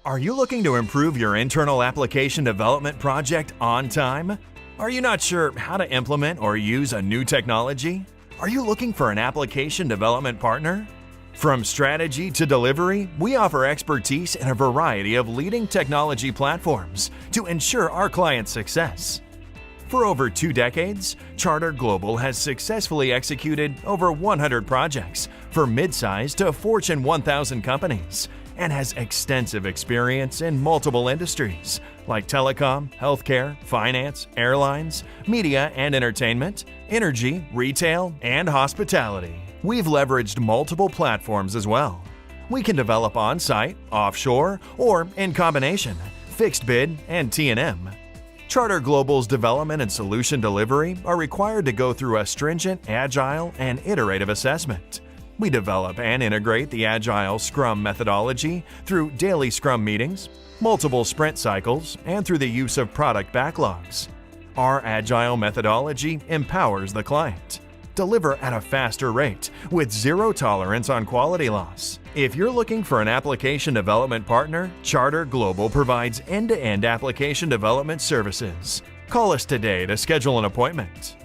Are you looking to improve your internal application development project on time? Are you not sure how to implement or use a new technology? Are you looking for an application development partner? From strategy to delivery, we offer expertise in a variety of leading technology platforms to ensure our clients' success. For over 2 decades, Charter Global has successfully executed over 100 projects for mid-size to Fortune 1000 companies and has extensive experience in multiple industries like telecom, healthcare, finance, airlines, media and entertainment, energy, retail, and hospitality. We've leveraged multiple platforms as well. We can develop on-site, offshore, or in combination, fixed bid and T&M. Charter Global's development and solution delivery are required to go through a stringent Agile and iterative assessment. We develop and integrate the Agile Scrum methodology through daily Scrum meetings, multiple sprint cycles, and through the use of product backlogs. Our Agile methodology empowers the client. Deliver at a faster rate with zero tolerance on quality loss. If you're looking for an application development partner, Charter Global provides end-to-end application development services. Call us today to schedule an appointment.